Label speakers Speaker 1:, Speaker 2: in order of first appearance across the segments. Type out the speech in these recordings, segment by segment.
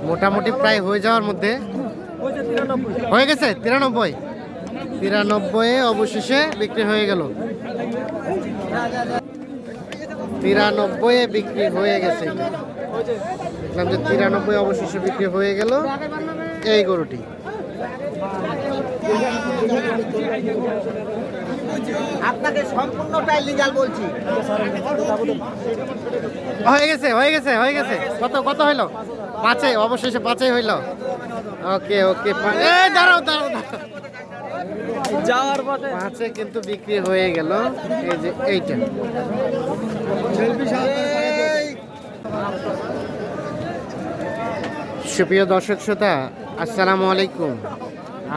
Speaker 1: মোটামুটি প্রায় হয়ে যাওয়ার মধ্যে হয়ে গেছে। 93 93 অবশেষে বিক্রি হয়ে গেল। 93 বিক্রি হয়ে গেছে। দেখলাম যে 93 অবশেষে বিক্রি হয়ে গেল এই গরুটি।
Speaker 2: আপনাকে সম্পূর্ণটাই লিগ্যাল বলছি।
Speaker 1: হয়ে গেছে হয়ে গেছে হয়ে গেছে। কত কত হইলো? 5 অবশেষে 5 হইলো। ওকে ওকে এই দাঁড়াও দাঁড়াও
Speaker 2: যাওয়ার পথে
Speaker 1: 5 কিন্তু বিক্রি হয়ে গেল। এই যে এইটা সুপ্রিয় দর্শক শ্রোতা, আসসালামু আলাইকুম।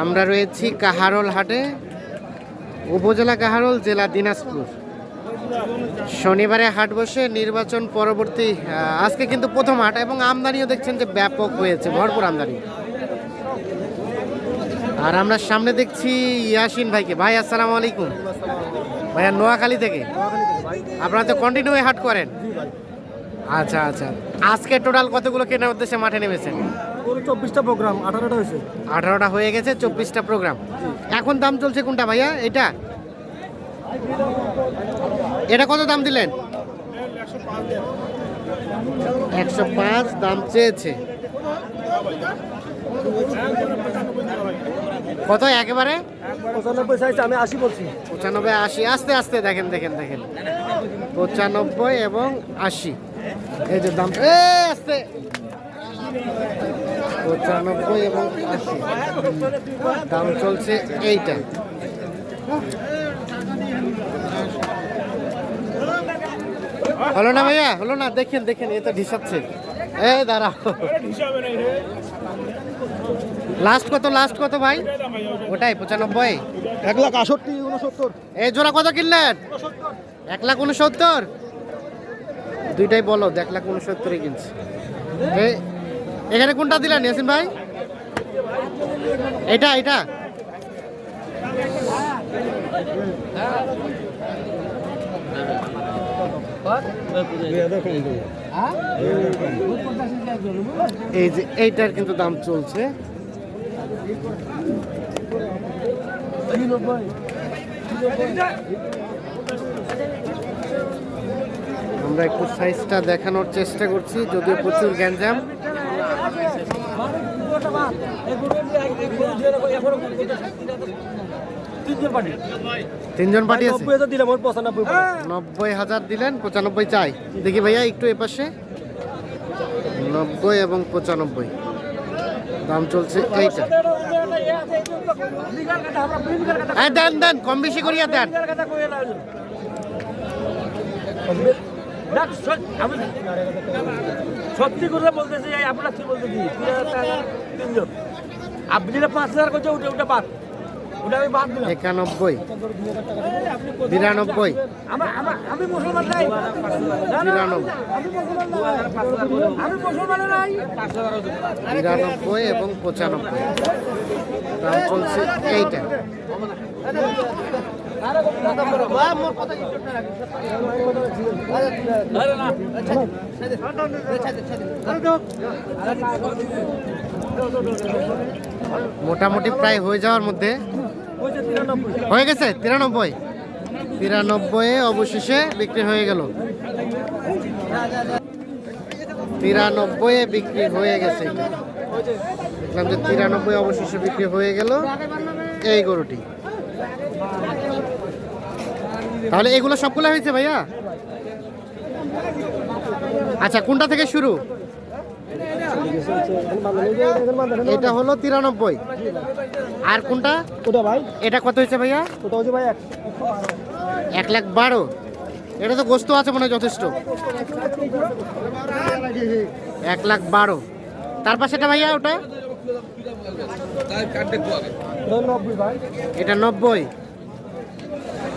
Speaker 1: আমরা রয়েছি কাহারোল হাটে, উপজেলা কাহারোল, জেলা দিনাজপুর। শনিবারে হাট বসে নির্বাচন পরবর্তী। আজকে কিন্তু প্রথম হাট এবং আমদানিও দেখছেন যে ব্যাপক হয়েছে, ভরপুর আমদানি। আর আমরা সামনে দেখছি ইয়াসিন ভাইকে। ভাই আসসালামু আলাইকুম। ভাইয়া নোয়াখালী থেকে আপনারা তো কন্টিনিউ হাট করেন? আচ্ছা আচ্ছা। আজকে টোটাল কতগুলো কেনার উদ্দেশ্যে মাঠে নেমেছেন?
Speaker 2: 24টা প্রোগ্রাম, 18টা হয়েছে।
Speaker 1: 18টা হয়ে গেছে, 24টা প্রোগ্রাম। এখন দাম চলছে কোনটা ভাইয়া? এটা এটা কত দাম দিলেন? 105 দাম চেয়েছে। কত একেবারে?
Speaker 2: 95 চাইছে, আমি 80 বলছি।
Speaker 1: 95 80। আস্তে আস্তে দেখেন দেখেন দেখেন, 95 এবং 80। এই যে দাম আস্তে, 95 এবং 80 দাম চলছে এইটা। হলো না ভাইয়া? হলো না? দেখেন দেখেন, এ তো ঢিসাচ্ছে। এই দাঁড়াও, লাস্ট কত? লাস্ট কত ভাই? ওটাই 95।
Speaker 2: 1,68,69।
Speaker 1: এই জোড়া কত কিনলেন? 1,69,000। দুইটাই বলো, 1,69,000 কিনছি। এখানে কোনটা দিলেন ইয়াসিন ভাই? এটা এটা এই যে এইটার কিন্তু দাম চলছে। আমরা একটু সাইজটা দেখানোর চেষ্টা করছি, যদিও প্রচুর গ্যাঞ্জাম। তিনজন পার্টি আছে। 90,000 দিলেন, 95 চাই। দেখি ভাইয়া একটু এপাশে, 90 এবং 95 দাম চলছে এইটা। দেন দেন, কম বেশি করিয়া দেন।
Speaker 2: সত্যি করে বলতেছি, আপনার কি বলতেছি, 3,000 আপনি যেটা 5,000 করছে ওটা ওটা বাদ, ওটা আমি বাদ দিলাম।
Speaker 1: 91 92
Speaker 2: আমি মুসলমান নাই,
Speaker 1: 93
Speaker 2: আমি মুসলমান নাই।
Speaker 1: 93 এবং 95 দাম চলছে এইটা। মোটামুটি প্রায় হয়ে যাওয়ার মধ্যে হয়ে গেছে। 93 অবশেষে বিক্রি হয়ে গেল। 93 বিক্রি হয়ে গেছে। দেখলাম যে 93 অবশেষে বিক্রি হয়ে গেল এই গরুটি। তাহলে এগুলো সবগুলো হয়েছে ভাইয়া? আচ্ছা, কোনটা থেকে শুরু? এটা হলো 93। আর কোনটা?
Speaker 2: ওটা ভাই,
Speaker 1: এটা কত হয়েছে ভাইয়া?
Speaker 2: ওটা হচ্ছে ভাই
Speaker 1: 1,12,000। এটা তো গোস্ত আছে মনে হয় যথেষ্ট। 1,12,000। তার পাশেটা ভাইয়া ওটা? এটা 90।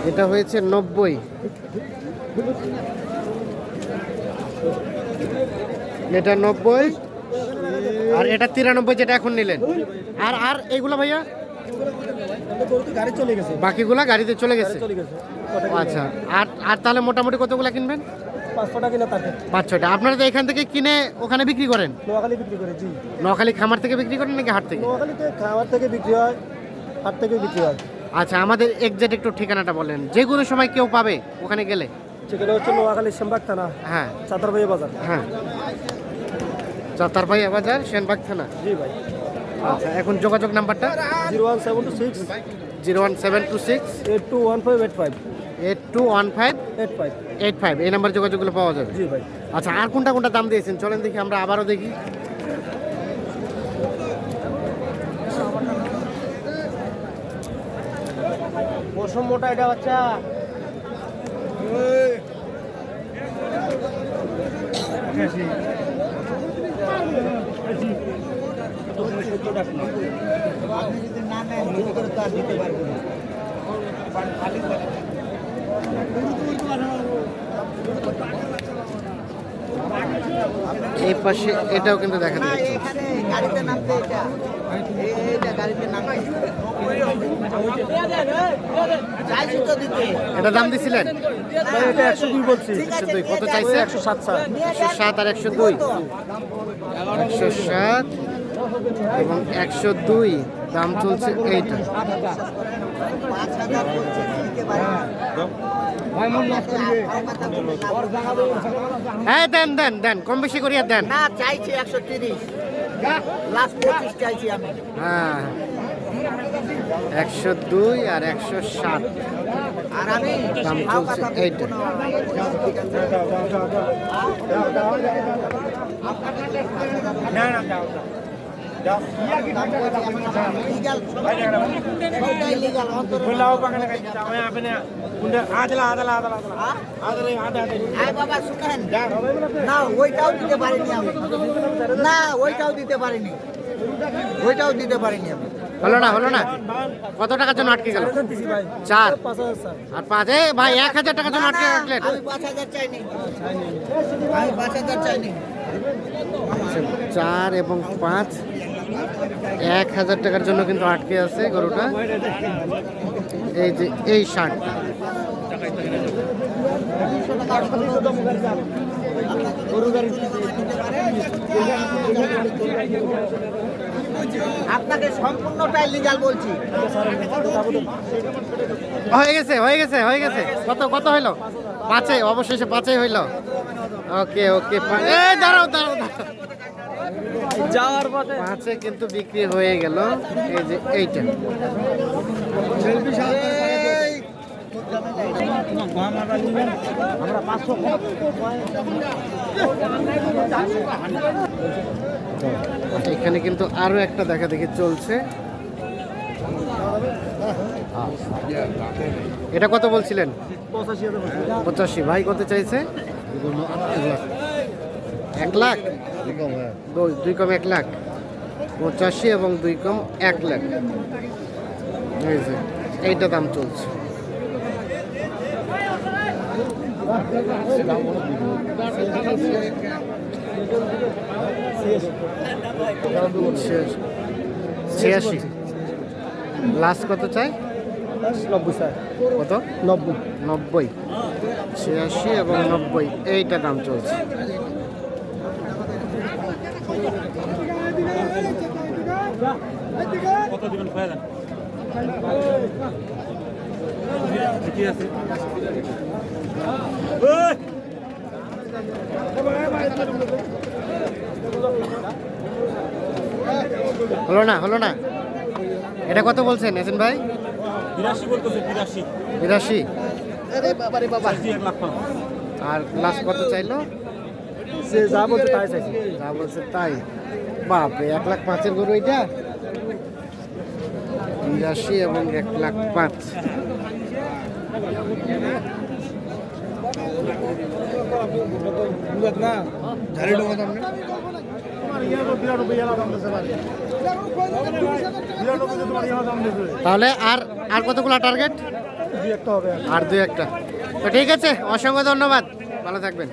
Speaker 1: এটা হয়েছে 90। এটা 90 আর এটা 93 যেটা এখন নিলেন। আর আর এইগুলো ভাইয়া?
Speaker 2: গাড়ি চলে গেছে,
Speaker 1: বাকিগুলা গাড়িতে চলে গেছে। আচ্ছা, আর আর তাহলে মোটামুটি কতগুলা কিনবেন?
Speaker 2: 500 টাকা কিনা টার্গেট।
Speaker 1: 5-6টা। আপনারা তো এখান থেকে কিনে ওখানে বিক্রি করেন?
Speaker 2: নোয়াখালী বিক্রি করে, জি।
Speaker 1: নোয়াখালী খামার থেকে বিক্রি করেন নাকি হাট থেকে?
Speaker 2: নোয়াখালীতে খাবার থেকে বিক্রি হয়, হাট থেকে বিক্রি হয়।
Speaker 1: আচ্ছা, আমাদের এক্সাক্ট একটু ঠিকানাটা বলেন, যে কোনো সময় কেউ পাবে ওখানে গেলে।
Speaker 2: সেখানে হচ্ছে নোয়াখালী শ্যামবাগ থানা,
Speaker 1: হ্যাঁ
Speaker 2: চাতারবাড়ি বাজার।
Speaker 1: হ্যাঁ, চাতারপাইয়া বাজার, সেনবাগ থানা।
Speaker 2: জি ভাই।
Speaker 1: আচ্ছা, এখন যোগাযোগ নাম্বারটা?
Speaker 2: 01726
Speaker 1: 01726
Speaker 2: 821585
Speaker 1: 821585 এই নাম্বার যোগাযোগগুলো পাওয়া যাবে।
Speaker 2: জি ভাই।
Speaker 1: আচ্ছা, আর কোনটা কোনটা দাম দিয়েছেন চলেন দেখি, আমরা আবারও দেখি।
Speaker 2: পশম মোটা এটা বাচ্চা।
Speaker 1: এই পাশে এটাও কিন্তু দেখা যাচ্ছে।
Speaker 3: এখানে গাড়িতে নামতে এটা গাড়িতে নামতে চাইছি তো দিতে।
Speaker 1: এটা দাম দিছিলেন?
Speaker 2: এটা 102 বলছি।
Speaker 1: 102 কত চাইছে?
Speaker 2: 107 স্যার।
Speaker 1: 107 আর 102, 107 এবং 102 দাম চলছে এইটা।
Speaker 3: 5000 বলছে দিতে পারি না।
Speaker 1: হ্যাঁ, দেন দেন দেন, কম বেশি করিয়া দেন।
Speaker 3: না চাইছি 130, লাস্ট 25 চাইছি আমি।
Speaker 1: হ্যাঁ, 102 আর 107
Speaker 3: আর আমি
Speaker 1: দাম চলছে এইটা।
Speaker 3: লিগাল সবটাই লিগাল অন্তর। আয় বাবা শুনেন, না ওইটাও দিতে পারিনি আমি, না ওইটাও দিতে পারিনি, ওইটাও দিতে পারিনি আমি।
Speaker 1: হলো না, হলো না। কত টাকার জন্য আটকে গেল? 4 আর 5। ভাই 1000 টাকার জন্য আটকে রাখলেন?
Speaker 3: আমি 5000 চাইনি, আমি 5000 চাইনি।
Speaker 1: 4 এবং 5, 1000 টাকার জন্য কিন্তু আটকে আছে গরুটা। এই যে এই শার্টটা
Speaker 3: আপনাকে সম্পূর্ণটাই লিগাল বলছি।
Speaker 1: হয়ে গেছে, হয়ে গেছে, হয়ে গেছে। কত কত হইলো? 5-এ, অবশেষে 5-এ হইলো। ওকে ওকে, এই দাঁড়াও দাঁড়াও দাঁড়াও।
Speaker 2: যাওয়ার পথে
Speaker 1: 5-এ কিন্তু বিক্রি হয়ে গেল। এই যে এইটা এখানে কিন্তু আরো একটা দেখা দেখি চলছে। এটা কত বলছিলেন? 85। ভাই কত চাইছে? 1 লাখ, 2 কম 1 লাখ, 85 এবং 2 কম 1 লাখ। এই যে এইটা দাম চলছে। ছিয়াশি। লাস্ট কত চাই?
Speaker 2: 90 স্যার।
Speaker 1: কত?
Speaker 2: 90।
Speaker 1: 90, 86 এবং 90 এইটা দাম চলছে।
Speaker 2: কত দিবেন কয়েন? কি আছে?
Speaker 1: হলো না, হলো না। এটা কত বলছেন এসেন ভাই?
Speaker 2: 82 বলতেছে, 82।
Speaker 1: 82।
Speaker 3: আরে বাবা রে বাবা,
Speaker 2: 1 লাখ টাকা।
Speaker 1: আর লাস্ট কত চাইলো?
Speaker 2: সে যা বলছে তাই চাইছি।
Speaker 1: যা বলছে তাই। বাপরে, 1 লাখ 5-এর গরু এটা? 82 এবং 1 লাখ 5। তাহলে আর আর কতগুলো টার্গেট? আর 2-1টা। তো ঠিক আছে, অসংখ্য ধন্যবাদ, ভালো থাকবেন।